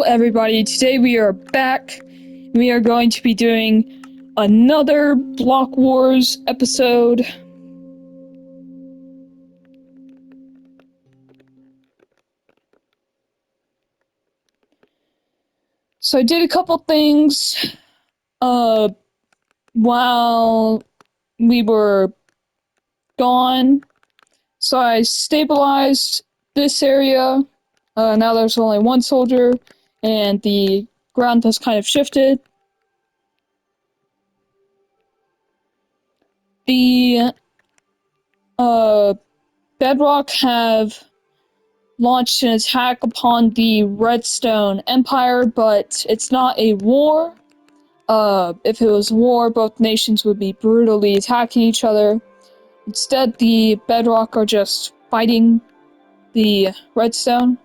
everybody, today we are back. We are going to be doing another Block Wars episode. So I did a couple things while we were gone. So I stabilized this area. Now there's only one soldier and the ground has kind of shifted. The Bedrock have launched an attack upon the Redstone Empire, but it's not a war. If it was war, both nations would be brutally attacking each other. Instead, the Bedrock are just fighting the Redstone.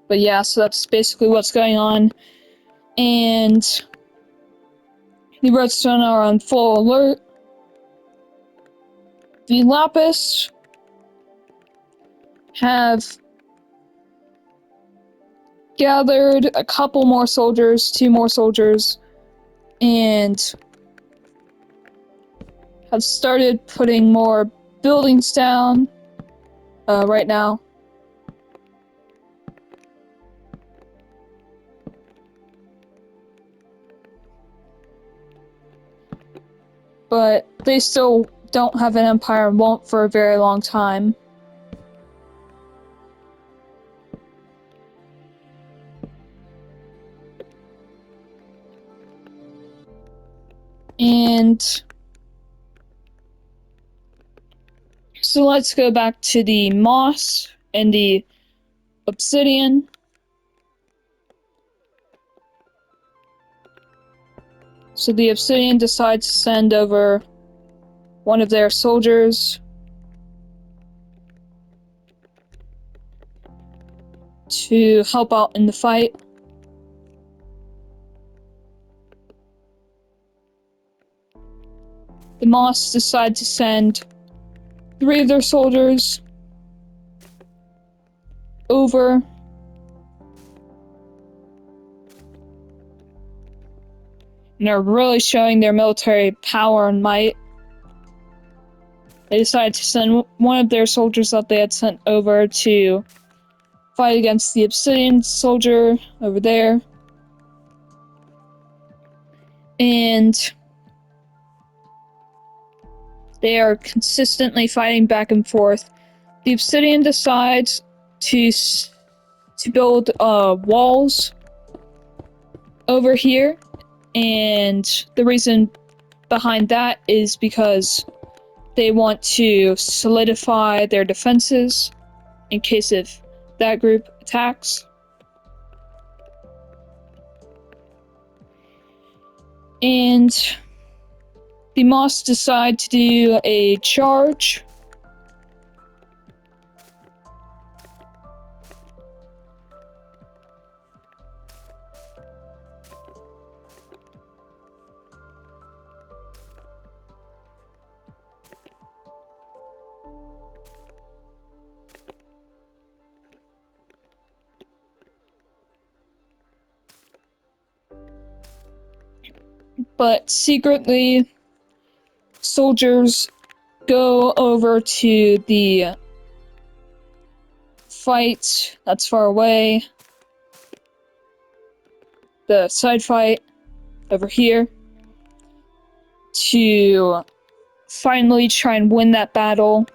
But yeah, so that's basically what's going on. And the Redstone are on full alert. The Lapis have gathered a couple more soldiers, 2 more soldiers, and have started putting more buildings down right now. But they still don't have an empire and won't for a very long time. And so let's go back to the moss and the obsidian. So the obsidian decides to send over one of their soldiers to help out in the fight. The moss decide to send 3 of their soldiers over. And they're really showing their military power and might. They decided to send one of their soldiers that they had sent over to fight against the obsidian soldier over there. And they are consistently fighting back and forth. The obsidian decides to build walls over here, and the reason behind that is because they want to solidify their defenses in case if that group attacks. And the moss decide to do a charge. But secretly, soldiers go over to the fight that's far away, the side fight over here, to finally try and win that battle.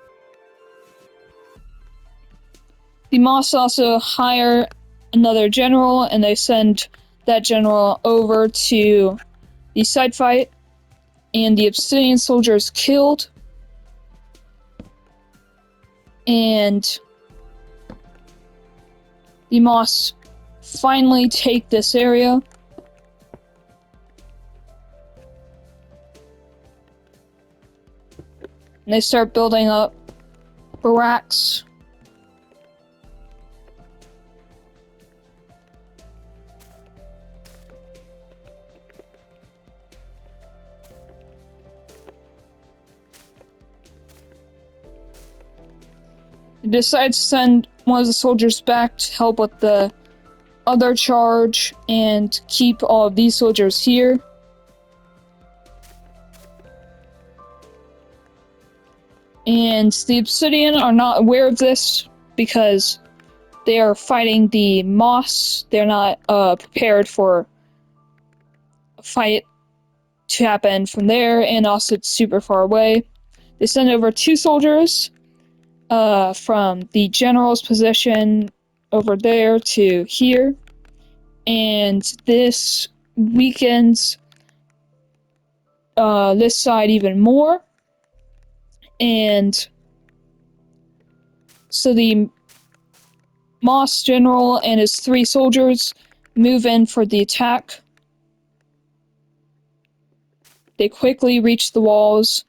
The moss also hire another general, and they send that general over to the side fight, and the obsidian soldier is killed. And the moss finally take this area. And they start building up barracks. decides to send one of the soldiers back to help with the other charge and keep all of these soldiers here. And the Obsidian are not aware of this because they are fighting the Moss. They're not prepared for a fight to happen from there, and also it's super far away. They send over 2 soldiers from the general's position over there to here, and this weakens this side even more. And so the Moss general and his 3 soldiers move in for the attack. They quickly reach the walls.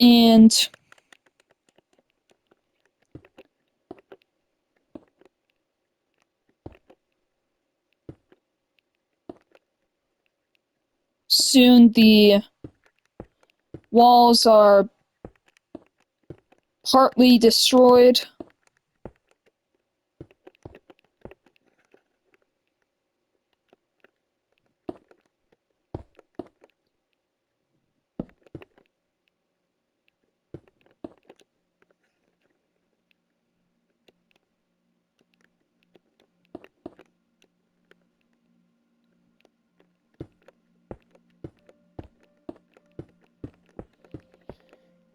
And soon the walls are partly destroyed.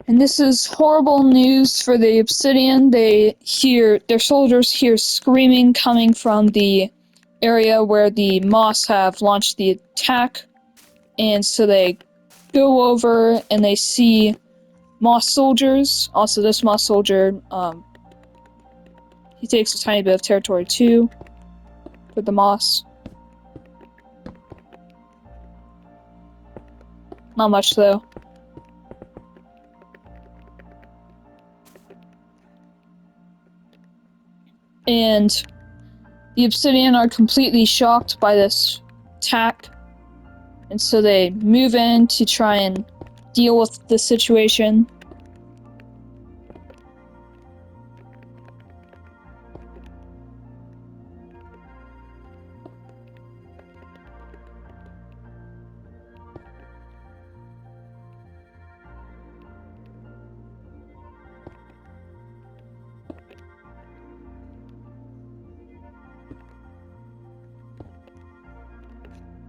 And this is horrible news for the Obsidian. Their soldiers hear screaming coming from the area where the Moss have launched the attack. And so they go over and they see Moss soldiers. Also, this Moss soldier, he takes a tiny bit of territory too for the Moss. Not much though. And the Obsidian are completely shocked by this attack, and so they move in to try and deal with the situation.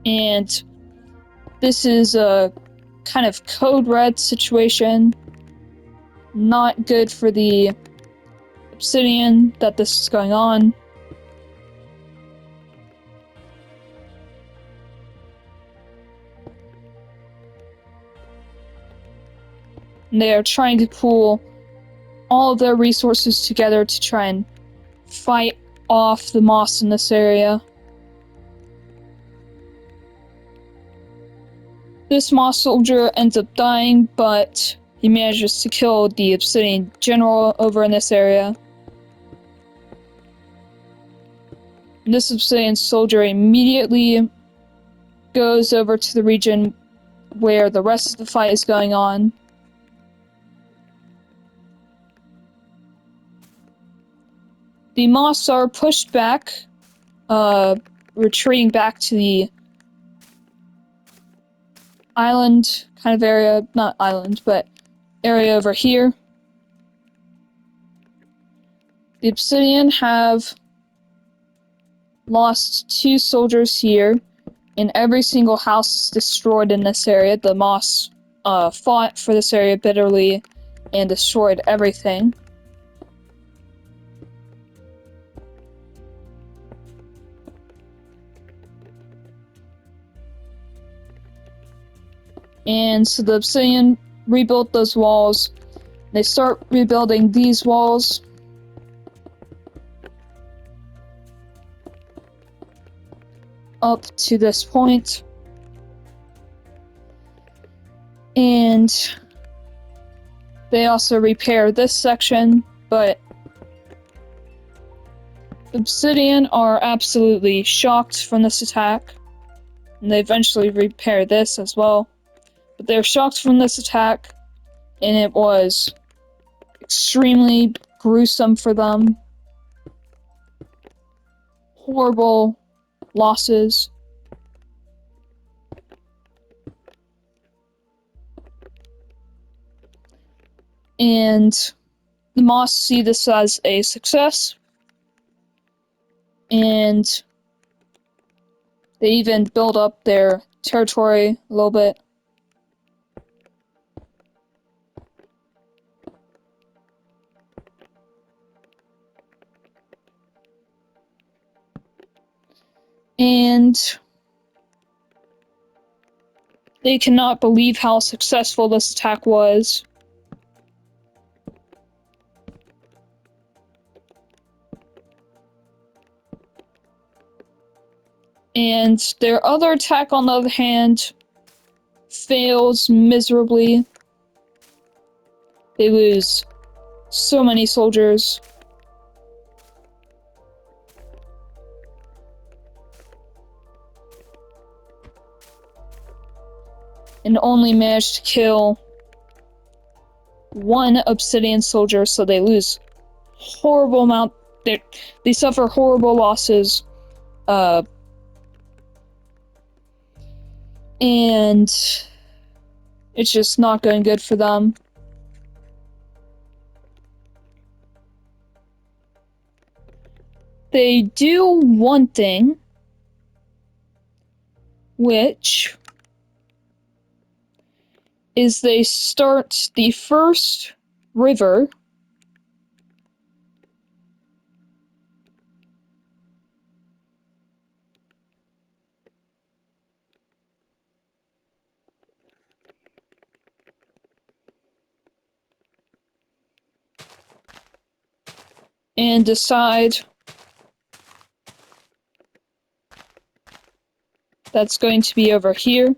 And this is a kind of code red situation. Not good for the Obsidian that this is going on. And they are trying to pool all of their resources together to try and fight off the Moss in this area. This Moss soldier ends up dying, but he manages to kill the Obsidian general over in this area. And this Obsidian soldier immediately goes over to the region where the rest of the fight is going on. The Moss are pushed back, retreating back to the island kind of area, not island, but area over here. The Obsidian have lost 2 soldiers here, and every single house is destroyed in this area. The Moss fought for this area bitterly and destroyed everything. And so the Obsidian rebuilt those walls. They start rebuilding these walls. Up to this point. And they also repair this section, but Obsidian are absolutely shocked from this attack, and they eventually repair this as well. But they're shocked from this attack, and it was extremely gruesome for them. Horrible losses. And the Moss see this as a success, and they even build up their territory a little bit. And they cannot believe how successful this attack was. And their other attack, on the other hand, fails miserably. They lose so many soldiers. And only managed to kill one obsidian soldier, so they lose horrible amount. They suffer horrible losses. And it's just not going good for them. They do one thing, which is they start the first river and decide that's going to be over here.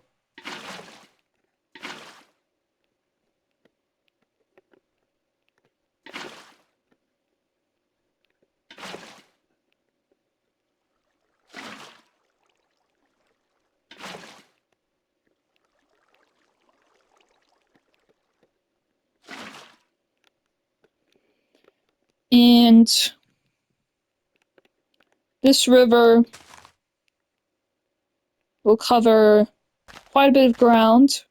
And this river will cover quite a bit of ground.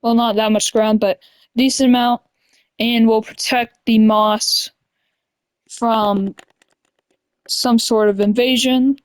Well, not that much ground, but a decent amount, and will protect the moss from some sort of invasion.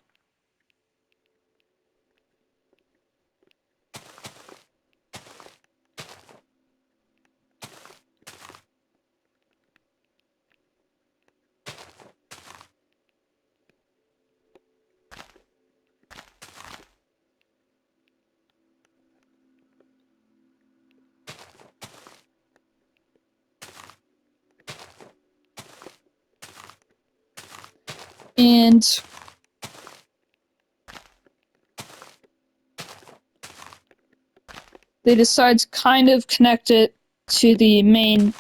And they decide to kind of connect it to the main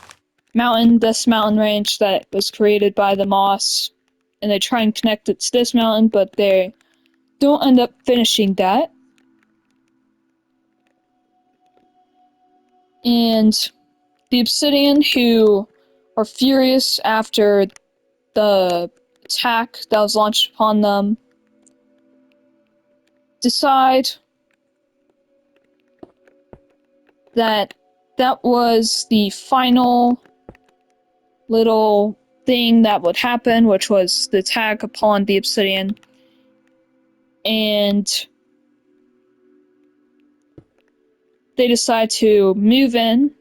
mountain, this mountain range that was created by the moss. And they try and connect it to this mountain, but they don't end up finishing that. And the Obsidian, who are furious after the attack that was launched upon them, decide that that was the final little thing that would happen, which was the attack upon the Obsidian. And they decide to move in.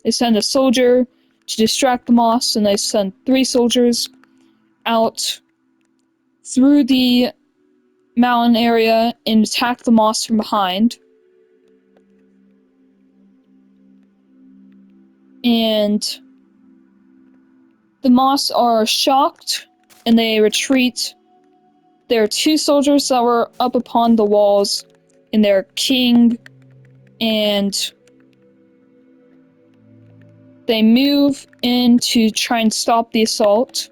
They send a soldier to distract the moss, and they send 3 soldiers out through the mountain area and attack the moss from behind. And the moss are shocked, and they retreat. There are 2 soldiers that were up upon the walls, and their king and They move in to try and stop the assault.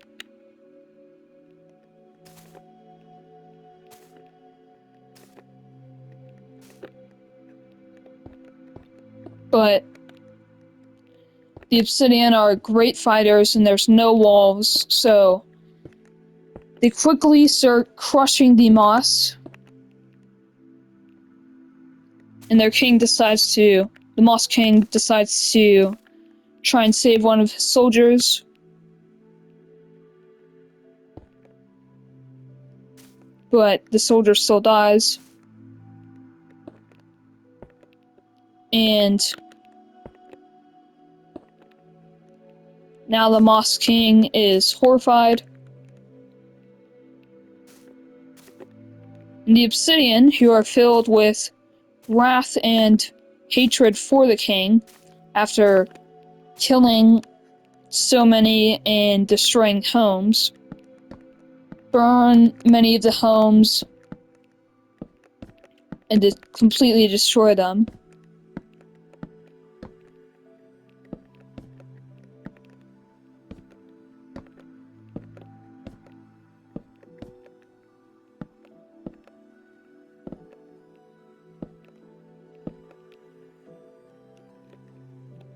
But the Obsidian are great fighters and there's no walls, so they quickly start crushing the moss. And the Moss King decides to try and save one of his soldiers. But the soldier still dies. And now the Moss King is horrified. And the Obsidian, who are filled with wrath and hatred for the king, after killing so many and destroying homes, burn many of the homes and completely destroy them.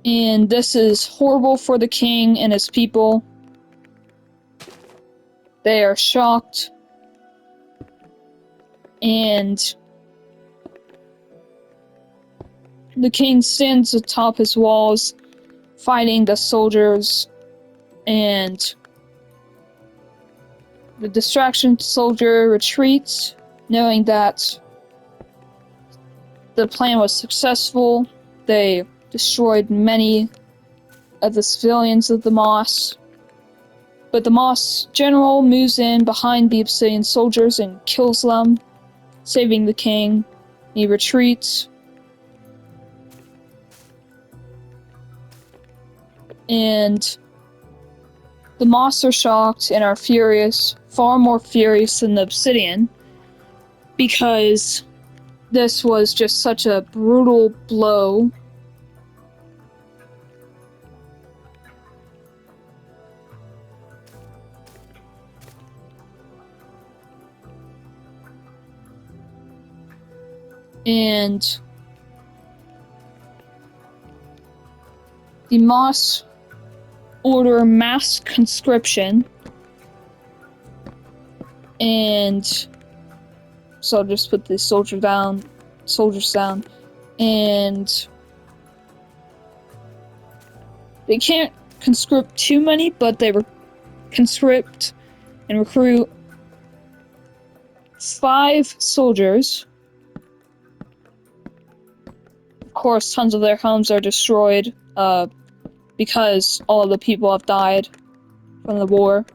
And this is horrible for the king and his people. They are shocked. And the king stands atop his walls, fighting the soldiers, and the distraction soldier retreats, knowing that the plan was successful. They destroyed many of the civilians of the Moss. But the Moss general moves in behind the Obsidian soldiers and kills them, saving the king. He retreats. And the Moss are shocked and are furious, far more furious than the Obsidian, because this was just such a brutal blow. And the Moss order mass conscription, and so I'll just put the soldiers down, and they can't conscript too many, but they conscript and recruit 5 soldiers. Of course, tons of their homes are destroyed, because all the people have died from the war.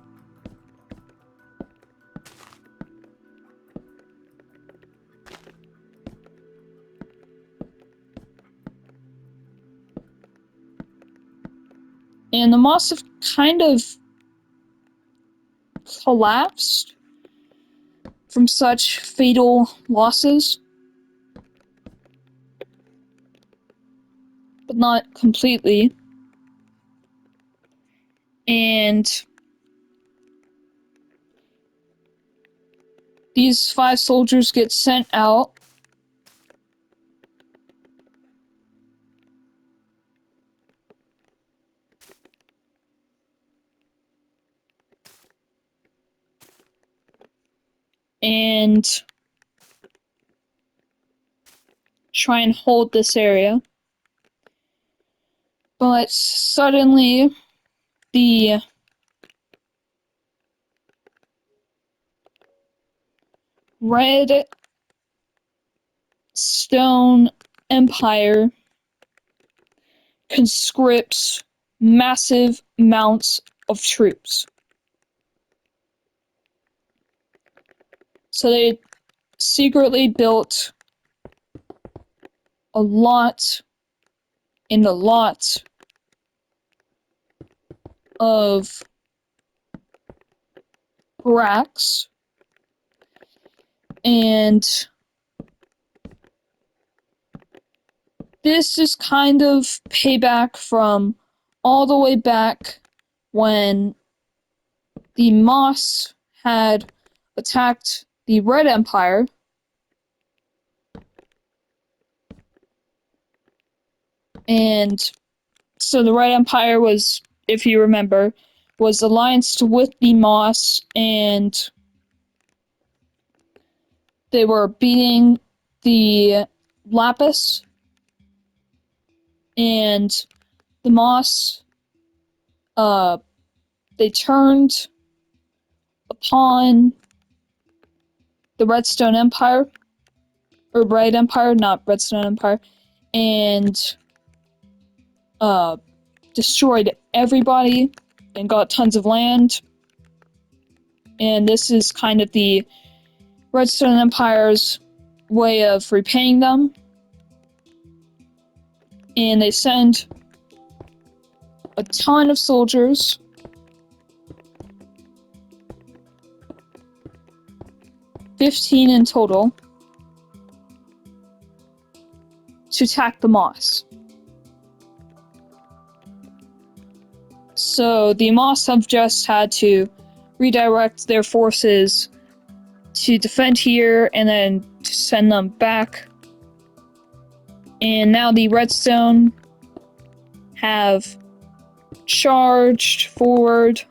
And the Moss have kind of collapsed from such fatal losses, but not completely. And these 5 soldiers get sent out. And try and hold this area. But suddenly, the Red Stone Empire conscripts massive amounts of troops. So they secretly built a lot of barracks, and this is kind of payback from all the way back when the Moss had attacked the Red Empire. And so the Red Empire was, if you remember, was allianced with the Moss, and they were beating the Lapis, and the Moss, they turned upon the Redstone Empire, or Red Empire, not Redstone Empire, and destroyed everybody and got tons of land. And this is kind of the Redstone Empire's way of repaying them. And they send a ton of soldiers, $15 in total, to attack the Moss. So the Moss have just had to redirect their forces to defend here and then to send them back. And now the Redstone have charged forward.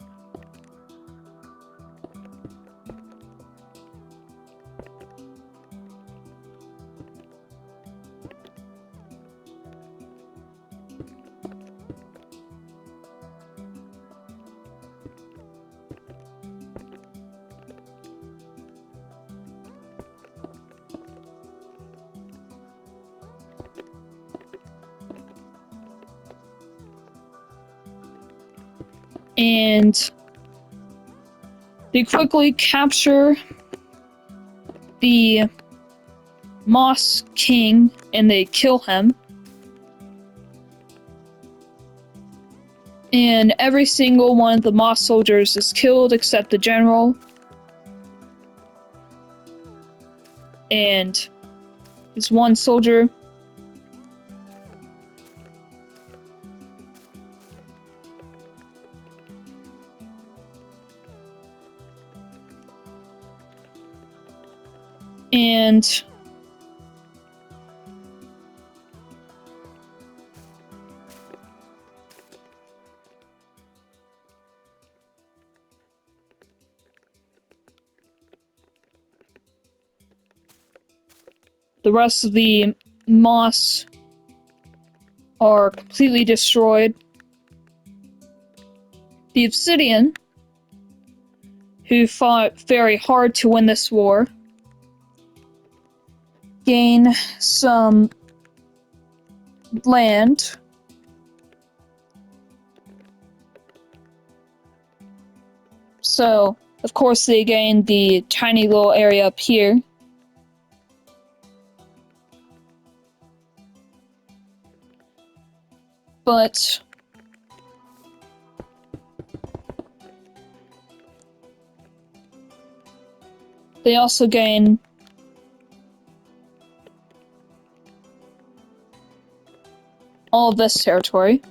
And they quickly capture the Moss King and they kill him. And every single one of the Moss soldiers is killed except the general. And there's one soldier. And the rest of the Moss are completely destroyed. The Obsidian, who fought very hard to win this war, gain some land. So, of course, they gain the tiny little area up here. But they also gain all of this territory.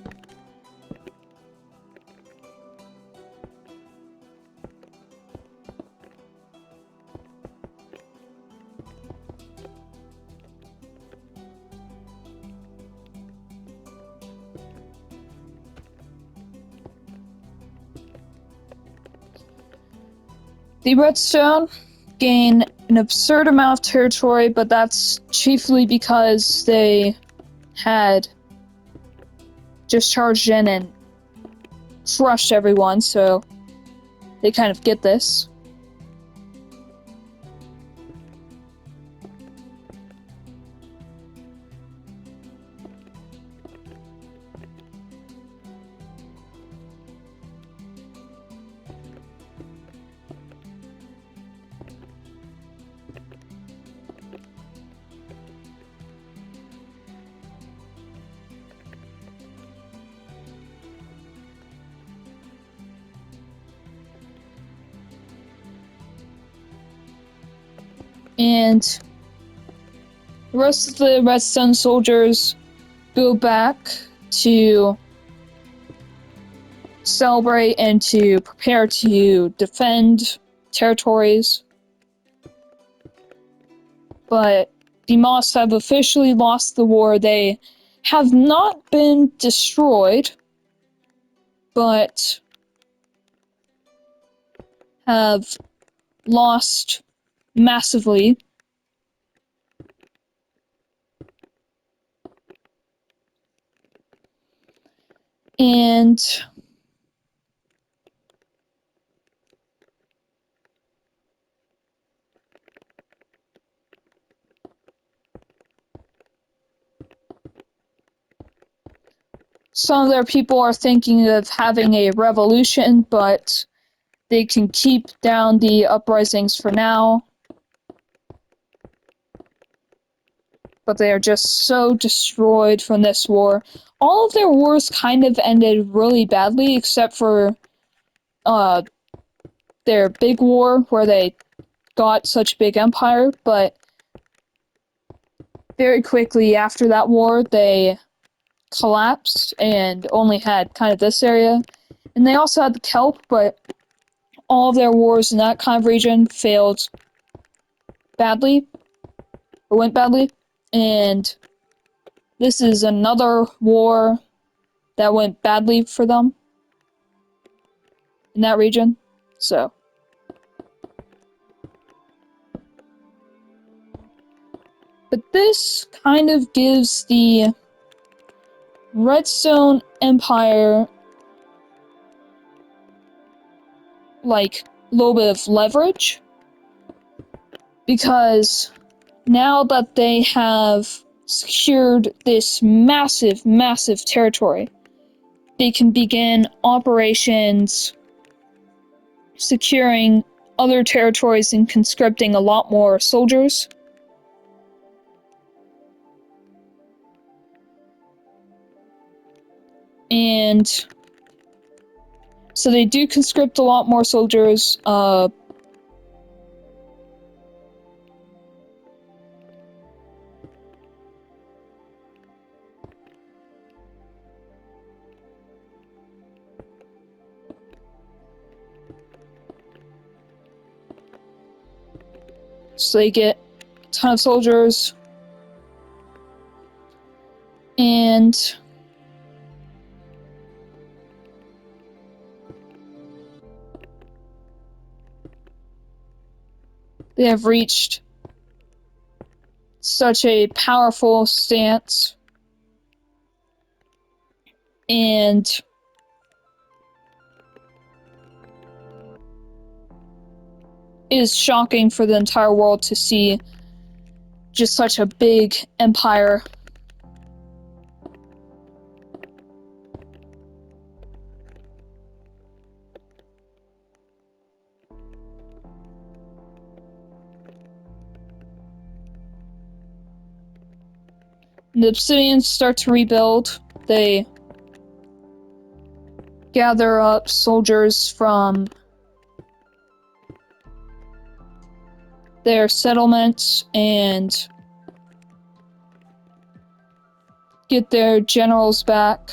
The Redstone gain an absurd amount of territory, but that's chiefly because they had just charged in and crushed everyone, so they kind of get this. And the rest of the Redstone soldiers go back to celebrate and to prepare to defend territories. But the Moss have officially lost the war. They have not been destroyed, but have lost massively. And some of their people are thinking of having a revolution, but they can keep down the uprisings for now. But they are just so destroyed from this war. All of their wars kind of ended really badly, except for their big war where they got such a big empire, but very quickly after that war, they collapsed and only had kind of this area. And they also had the Kelp, but all of their wars in that kind of region failed badly, or went badly. And this is another war that went badly for them in that region. So, but this kind of gives the Redstone Empire like a little bit of leverage, because now that they have secured this massive territory, they can begin operations securing other territories and conscripting a lot more soldiers. And so they do conscript a lot more soldiers. So they get a ton of soldiers. And they have reached such a powerful stance. And it is shocking for the entire world to see just such a big empire. The Obsidians start to rebuild. They gather up soldiers from their settlements and get their generals back.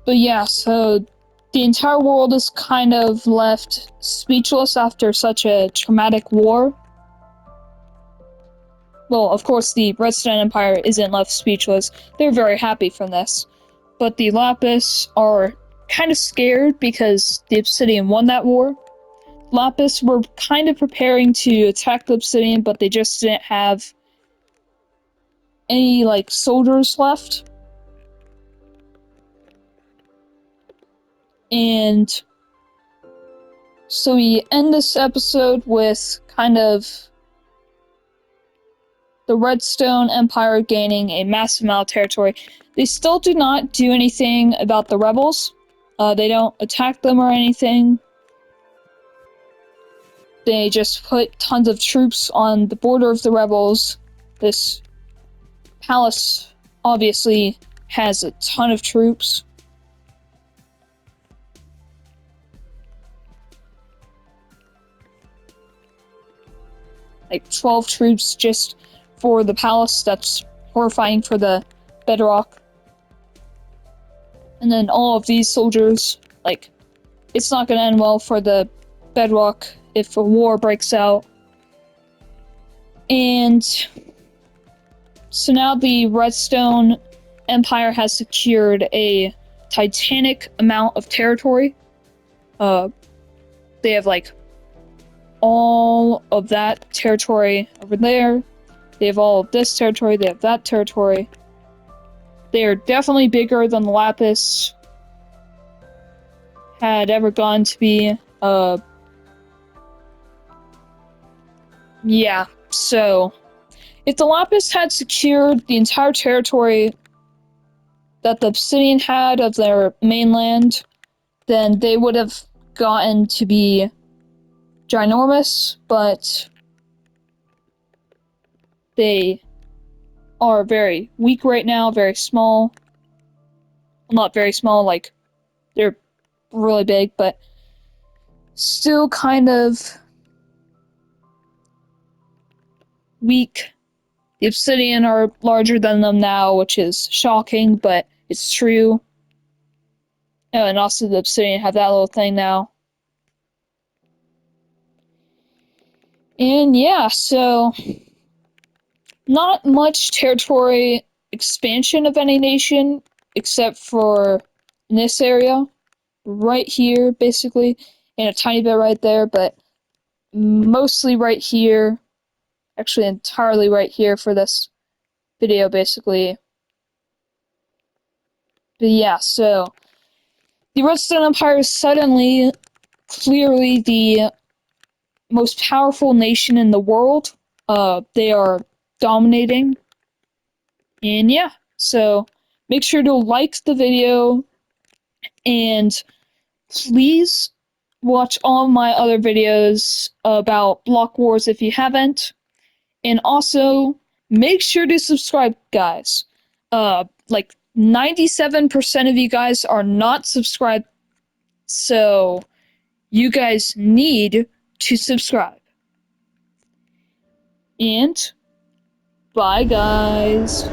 But yeah, so the entire world is kind of left speechless after such a traumatic war. Well, of course, the Redstone Empire isn't left speechless. They're very happy from this. But the Lapis are kind of scared because the Obsidian won that war. Lapis were kind of preparing to attack the Obsidian, but they just didn't have any, like, soldiers left. And so we end this episode with kind of the Redstone Empire gaining a massive amount of territory. They still do not do anything about the rebels. They don't attack them or anything. They just put tons of troops on the border of the rebels. This palace obviously has a ton of troops. Like 12 troops just for the palace. That's horrifying for the bedrock. And then all of these soldiers, like, it's not gonna end well for the bedrock if a war breaks out. And so now the Redstone Empire has secured a titanic amount of territory. They have like all of that territory over there. They have all of this territory. They have that territory. They are definitely bigger than the Lapis had ever gone to be. Yeah, so if the Lapis had secured the entire territory that the Obsidian had of their mainland, then they would have gotten to be ginormous, but they are very weak right now, very small. Well, not very small, like, they're really big, but still kind of weak. The Obsidian are larger than them now, which is shocking, but it's true. Oh, and also the Obsidian have that little thing now. And yeah, so not much territory expansion of any nation, except for in this area. Right here, basically, and a tiny bit right there, but mostly right here. Actually, entirely right here for this video, basically. But yeah, so the Redstone Empire is suddenly, clearly the most powerful nation in the world. They are dominating. And yeah, so make sure to like the video and please watch all my other videos about Block Wars if you haven't. And also, make sure to subscribe, guys. Like 97% of you guys are not subscribed, so you guys need to subscribe. And bye, guys.